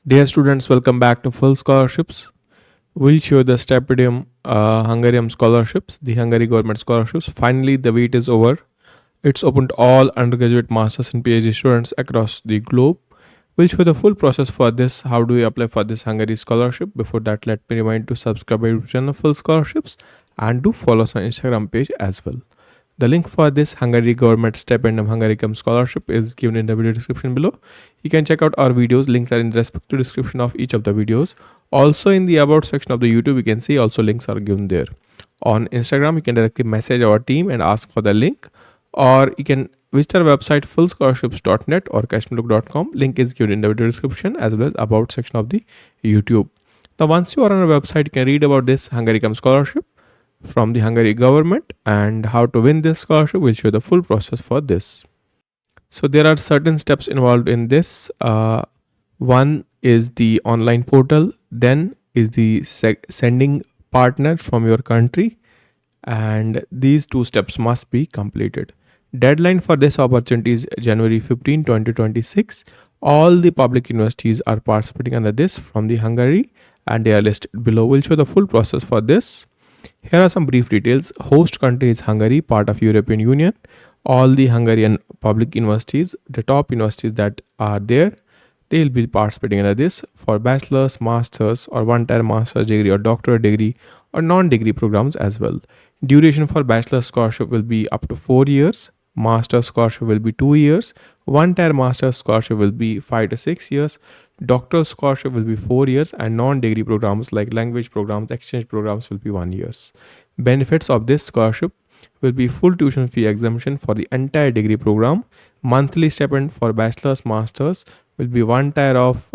Dear students, welcome back to Full Scholarships. We'll show the Stipendium Hungaricum Scholarships, the Hungary Government Scholarships. Finally, the wait is over. It's open to all undergraduate, masters, and PhD students across the globe. We'll show the full process for this. How do we apply for this Hungary scholarship? Before that, let me remind to subscribe to our channel Full Scholarships and do follow us on Instagram page as well. The link for this Hungary Government Stipendium Hungaricum Scholarship is given in the video description below. You can check out our videos. Links are in the respective description of each of the videos. Also in the about section of the YouTube, you can see also links are given there. On Instagram, you can directly message our team and ask for the link, or you can visit our website fullscholarships.net or cashmelook.com. Link is given in the video description as well as about section of the YouTube. Now, once you are on our website, you can read about this Hungaricum Scholarship from the Hungary government and how to win this scholarship. Will show the full process for this. So there are certain steps involved in this. One is the online portal, then is the sending partner from your country, and these two steps must be completed. Deadline for this opportunity is January 15, 2026. All the public universities are participating under this from the Hungary and they are listed below. We'll show the full process for this. Here are some brief details. Host country is Hungary, part of European Union. All the Hungarian public universities, the top universities that are there, they will be participating in this for bachelor's, master's, or one-time master's degree or doctorate degree or non-degree programs as well. Duration for bachelor's scholarship will be up to 4 years. Master's scholarship will be 2 years. One-tier master's scholarship will be 5 to 6 years. Doctoral scholarship will be 4 years, and non-degree programs like language programs, exchange programs will be 1 year. Benefits of this scholarship will be full tuition fee exemption for the entire degree program. Monthly stipend for bachelor's, master's will be one tier of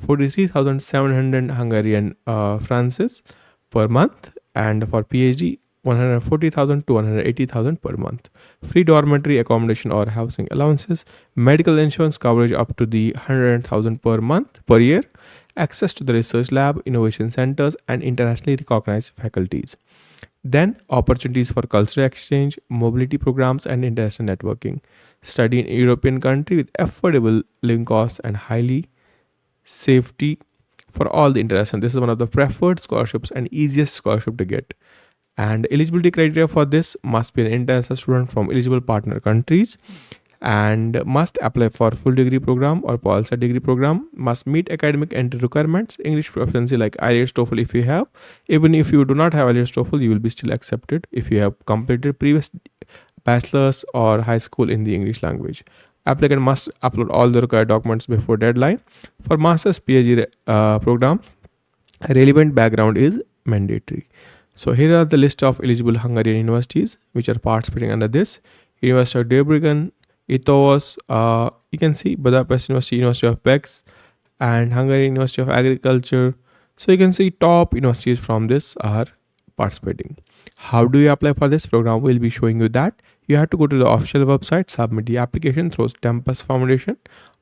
43,700 Hungarian francs per month, and for PhD 140,000 to 180,000 per month. Free dormitory accommodation or housing allowances, medical insurance coverage up to the 100,000 per month per year, access to the research lab, innovation centers, and internationally recognized faculties. Then opportunities for cultural exchange, mobility programs, and international networking. Study in a European country with affordable living costs and highly safety for all the international. This is one of the preferred scholarships and easiest scholarship to get. And eligibility criteria for this must be an international student from eligible partner countries and must apply for full degree program or policy degree program, must meet academic entry requirements, English proficiency like IELTS, TOEFL if you have. Even if you do not have IELTS, TOEFL, you will be still accepted if you have completed previous bachelor's or high school in the English language. Applicant must upload all the required documents before deadline. For master's PhD program, relevant background is mandatory. So here are the list of eligible Hungarian universities which are participating under this. University of Debrecen, Ethos, you can see Budapest University, University of Pécs, and Hungarian University of Agriculture. So you can see top universities from this are participating. How do you apply for this program? We'll be showing you that. You have to go to the official website, submit the application through Tempus Foundation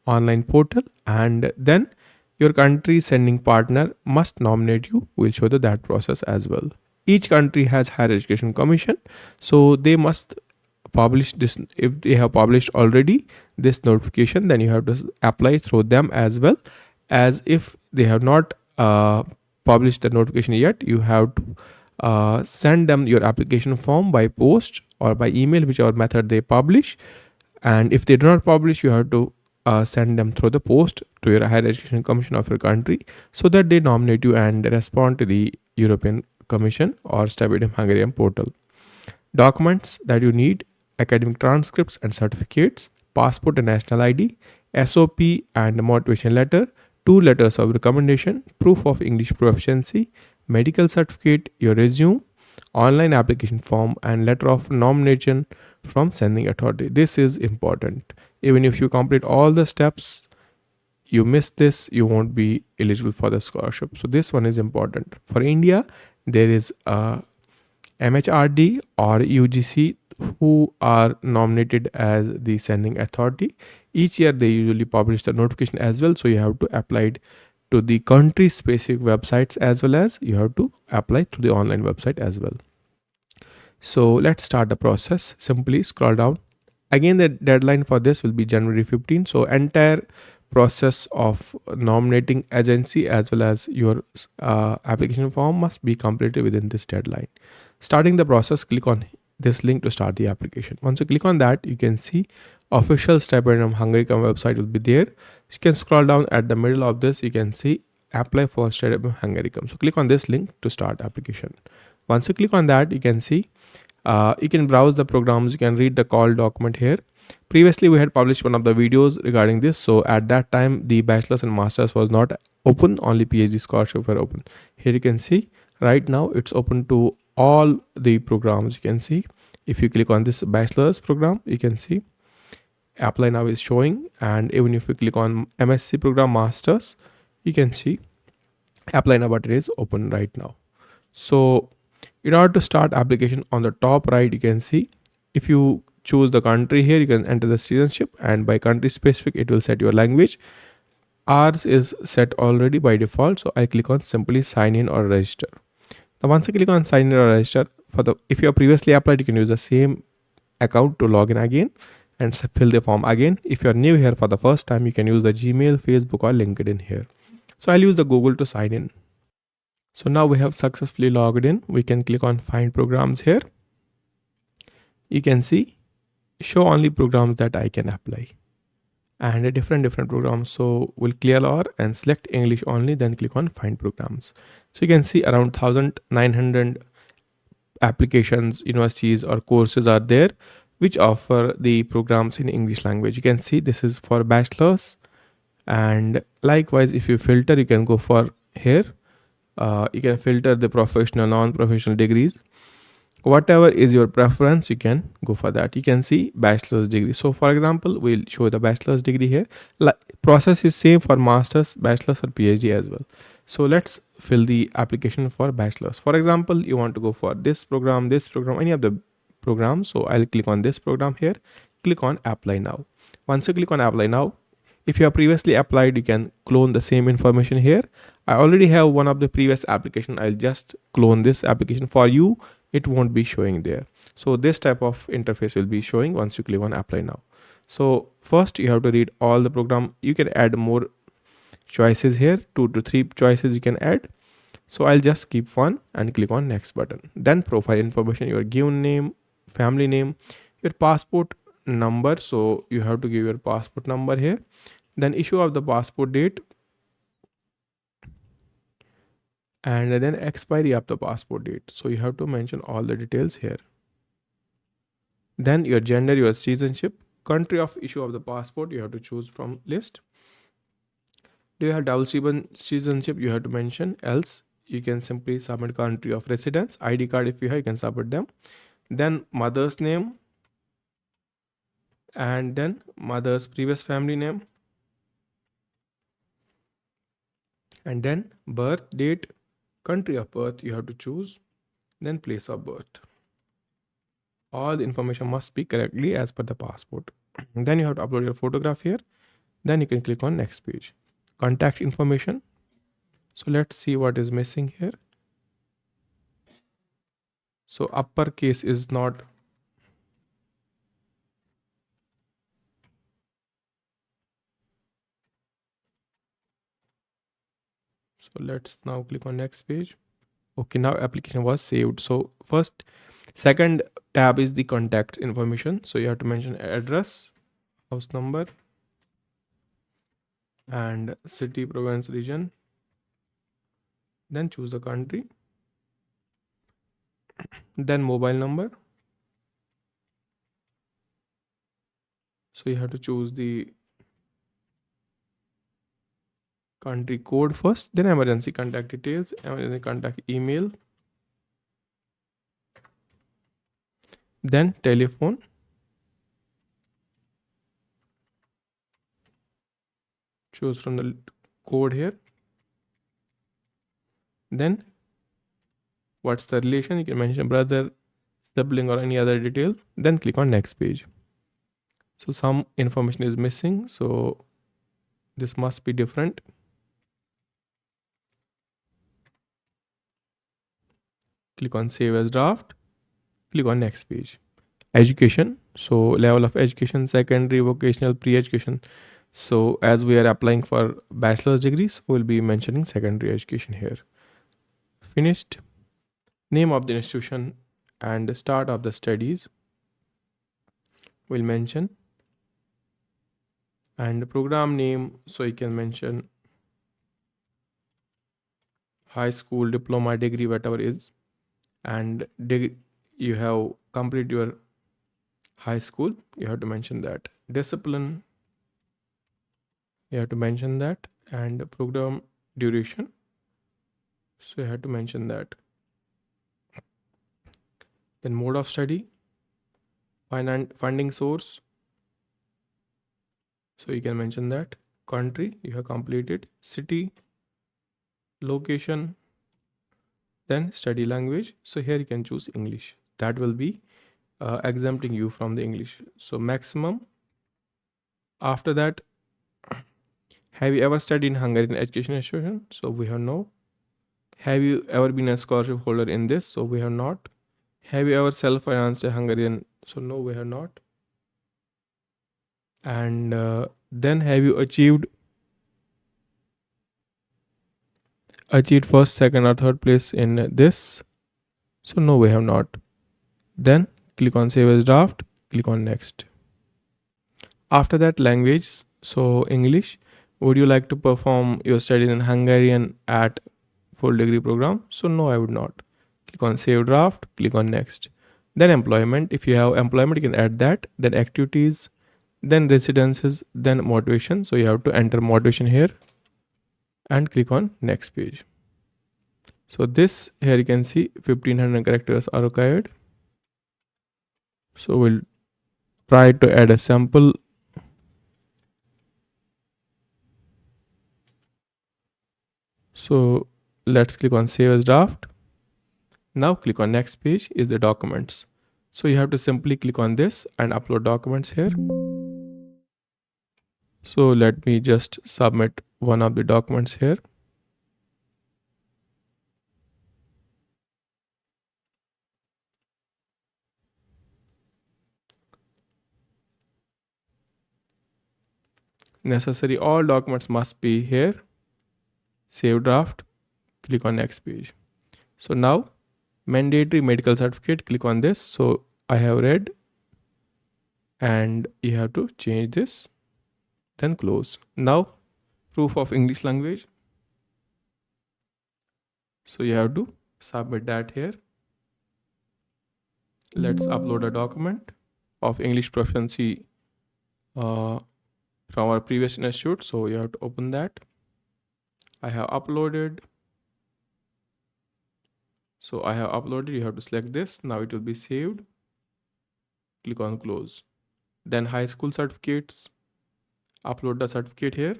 online portal, and then your country sending partner must nominate you. We'll show you that process as well. Each country has higher education commission, so they must publish this. If they have published already this notification, then you have to apply through them as well. As if they have not published the notification yet, you have to send them your application form by post or by email, whichever method they publish. And if they do not publish, you have to send them through the post to your higher education commission of your country, so that they nominate you and respond to the European Commission or Stipendium Hungaricum portal. Documents that you need: academic transcripts and certificates, passport and national ID, SOP and motivation letter, 2 letters of recommendation, proof of English proficiency, medical certificate, your resume, online application form, and letter of nomination from sending authority. This is important. Even if you complete all the steps, you miss this, you won't be eligible for the scholarship. So this one is important. For India, there is MHRD or UGC who are nominated as the sending authority. Each year they usually publish the notification as well, so you have to apply it to the country specific websites as well as you have to apply to the online website as well. So let's start the process. Simply scroll down. Again, the deadline for this will be January 15. So entire process of nominating agency as well as your application form must be completed within this deadline. Starting the process, click on this link to start the application. Once you click on that, you can see official Stipendium Hungaricum website will be there. You can scroll down at the middle of this, you can see apply for Stipendium Hungaricum. So click on this link to start application. Once you click on that, you can see you can browse the programs, you can read the call document here. Previously we had published one of the videos regarding this, so at that time the bachelor's and master's was not open, only PhD scholarship were open. Here you can see right now it's open to all the programs. You can see if you click on this bachelor's program, you can see apply now is showing, and even if you click on MSc program masters, you can see apply now button is open right now. So in order to start application, on the top right you can see if you choose the country here, you can enter the citizenship, and by country specific it will set your language. Ours is set already by default, so I click on simply sign in or register. Now once you click on sign in or register, if you have previously applied, you can use the same account to log in again and fill the form again. If you are new here for the first time, you can use the Gmail, Facebook or LinkedIn here. So I'll use the Google to sign in. So now we have successfully logged in. We can click on find programs here. You can see show only programs that I can apply, and a different programs. So we'll clear all and select English only, then click on find programs. So you can see around 1900 applications, universities or courses are there which offer the programs in English language. You can see this is for bachelor's, and likewise if you filter, you can go for here. You can filter the professional, non-professional degrees. Whatever is your preference, you can go for that. You can see bachelor's degree. So for example, we'll show the bachelor's degree here. Process is same for master's, bachelor's or PhD as well. So let's fill the application for bachelor's. For example, you want to go for this program, any of the programs. So I'll click on this program here, click on apply now. Once you click on apply now, if you have previously applied, you can clone the same information here. I already have one of the previous application. I'll just clone this application for you. It won't be showing there. So this type of interface will be showing once you click on apply now. So first you have to read all the program. You can add more choices here, 2 to 3 choices you can add. So I'll just keep one and click on next button. Then profile information, your given name, family name, your passport number. So you have to give your passport number here. Then issue of the passport date, and then expiry of the passport date. So you have to mention all the details here. Then your gender, your citizenship, country of issue of the passport, you have to choose from list. Do you have double citizenship, you have to mention, else you can simply submit country of residence. ID card if you have, you can submit them. Then mother's name, and then mother's previous family name, and then birth date, country of birth you have to choose, then place of birth. All the information must be correctly as per the passport. Then you have to upload your photograph here. Then you can click on next page. Contact information. So let's see what is missing here. So uppercase is not. So let's now click on next page. Okay, now application was saved. So second tab is the contact information. So you have to mention address, house number, and city, province, region. Then choose the country. Then mobile number. So you have to choose the country code first, then emergency contact details, emergency contact email, then telephone, choose from the code here. Then what's the relation, you can mention brother, sibling or any other detail. Then click on next page. So some information is missing, so this must be different. Click on save as draft, click on next page. Education, so level of education, secondary, vocational, pre-education. So as we are applying for bachelor's degrees, we'll be mentioning secondary education here. Finished. Name of the institution and start of the studies we'll mention, and program name, so you can mention high school, diploma, degree, whatever is, and you have complete your high school, you have to mention that. Discipline, you have to mention that, and program duration, so you have to mention that. Then mode of study, funding source, so you can mention that. Country, you have completed. City, location, then study language, so here you can choose English. That will be exempting you from the English. So maximum. After that, have you ever studied in Hungarian education institution? So we have no. Have you ever been a scholarship holder in this? So we have not. Have you ever self-financed a Hungarian? So no, we have not. And then have you achieved first, second, or third place in this? So no, we have not. Then click on save as draft. Click on next. After that, language, so English. Would you like to perform your studies in Hungarian at full degree program? So no, I would not. Click on save draft, click on next. Then employment, if you have employment, you can add that. Then activities, then residences, then motivation. So you have to enter motivation here and click on next page. So this here you can see 1500 characters are required. So we'll try to add a sample. So let's click on save as draft. Now click on next page is the documents. So you have to simply click on this and upload documents here. So let me just submit one of the documents here. Necessary, all documents must be here. Save draft, click on next page. So now mandatory medical certificate, click on this. So I have read, and you have to change this, then close. Now proof of English language, so you have to submit that here. Let's upload a document of English proficiency from our previous institute. So you have to open that. I have uploaded. So I have uploaded, you have to select this. Now it will be saved. Click on close. Then high school certificates, upload the certificate here.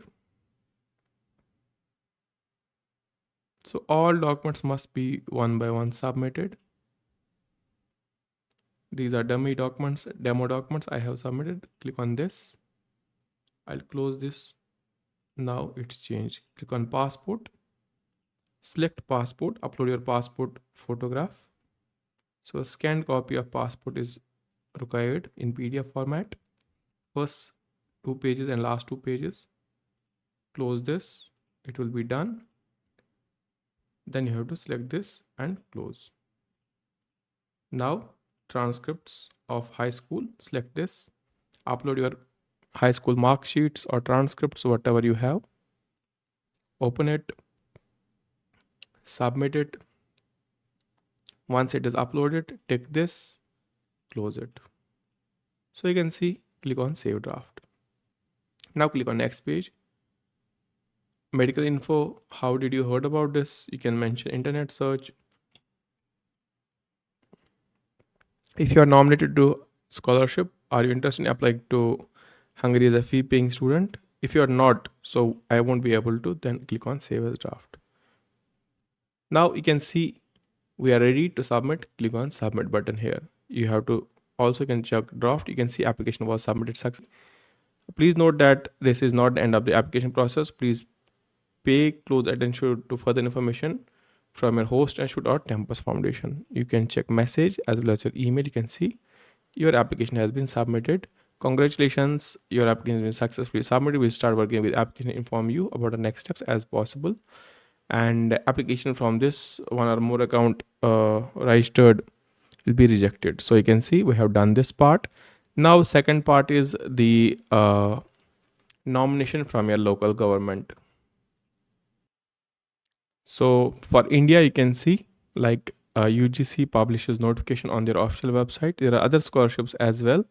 So all documents must be one by one submitted. These are dummy documents, demo documents I have submitted. Click on this. I'll close this. Now it's changed. Click on passport. Select passport, upload your passport photograph. So a scanned copy of passport is required in PDF format. First 2 pages and last 2 pages. Close this. It will be done. Then you have to select this and close. Now transcripts of high school, select this. Upload your high school mark sheets or transcripts, whatever you have. Open it. Submit it. Once it is uploaded, tick this, close it. So you can see, click on save draft. Now click on next page. Medical info, how did you heard about this? You can mention internet search. If you are nominated to scholarship, are you interested in applying to Hungary as a fee paying student? If you are not, so I won't be able to, then click on save as draft. Now you can see we are ready to submit. Click on submit button here. You have to also can check draft. You can see application was submitted successfully. Please note that this is not the end of the application process. Please pay close attention to further information from your host institute or Tempus Foundation. You can check message as well as your email. You can see your application has been submitted. Congratulations, your application has been successfully submitted. We'll start working with application, inform you about the next steps as possible. And application from this one or more account registered will be rejected. So you can see we have done this part. Now second part is the nomination from your local government. So for India, you can see like UGC publishes notification on their official website. There are other scholarships as well.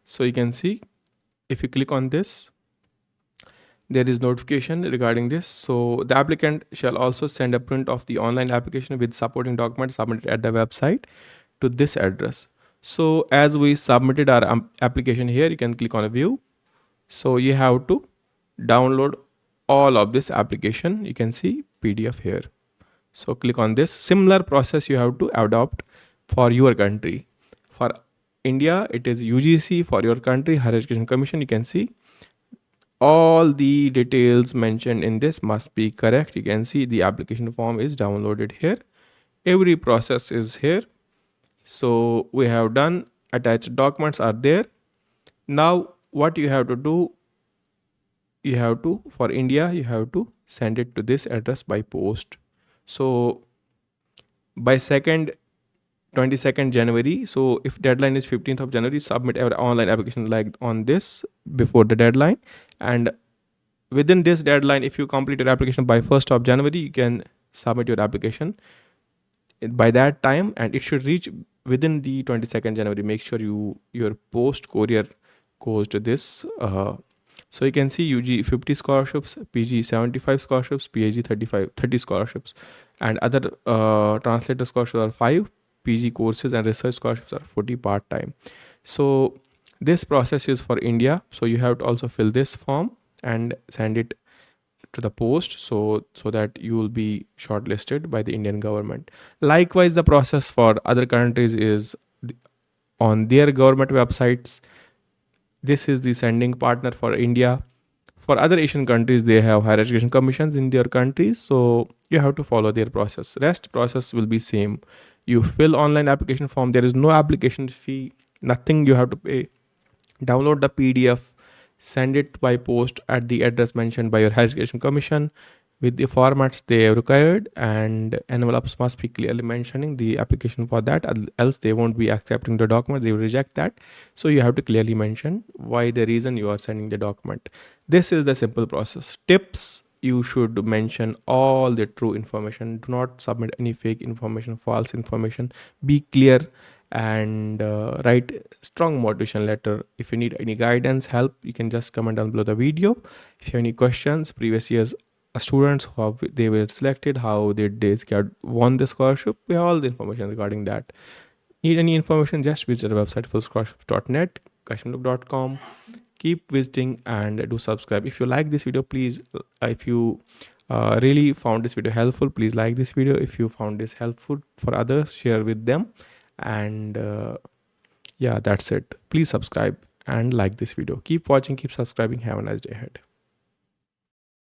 So you can see if you click on this, there is notification regarding this. So the applicant shall also send a print of the online application with supporting documents submitted at the website to this address. So as we submitted our application here, you can click on a view. So you have to download all of this application. You can see PDF here. So click on this. Similar process you have to adopt for your country. For India, it is UGC. For your country, Higher Education Commission. You can see all the details mentioned in this must be correct. You can see the application form is downloaded here. Every process is here. So we have done, attached documents are there. Now what you have to do, you have to, for India, you have to send it to this address by post. So by 22nd January, so if deadline is 15th of January, submit our online application like on this before the deadline. And within this deadline, if you complete your application by 1st of January, you can submit your application by that time, and it should reach within the 22nd January. Make sure your post courier goes to this. So you can see UG 50 scholarships, PG 75 scholarships, PhD 30 scholarships, and other translator scholarships are 5, PG courses and research scholarships are 40 part-time. So this process is for India. So you have to also fill this form and send it to the post so that you will be shortlisted by the Indian government. Likewise, the process for other countries is on their government websites. This is the sending partner for India. For other Asian countries, they have higher education commissions in their countries, so you have to follow their process. Rest process will be same. You fill online application form. There is no application fee, nothing you have to pay. Download the PDF, send it by post at the address mentioned by your higher education commission with the formats they have required, and envelopes must be clearly mentioning the application for that, else they won't be accepting the document, they will reject that. So you have to clearly mention why, the reason you are sending the document. This is the simple process. Tips: you should mention all the true information. Do not submit any fake information, false information. Be clear and write strong motivation letter. If you need any guidance, help, you can just comment down below the video. If you have any questions, previous years students, how they were selected, how did they get won the scholarship, we have all the information regarding that. Need any information, just visit our website fullscholarships.net, kashmirlook.com. Keep visiting and do subscribe. If you like this video, please, if you really found this video helpful, please like this video. If you found this helpful for others, share with them. And yeah, that's it. Please subscribe and like this video. Keep watching, keep subscribing. Have a nice day ahead.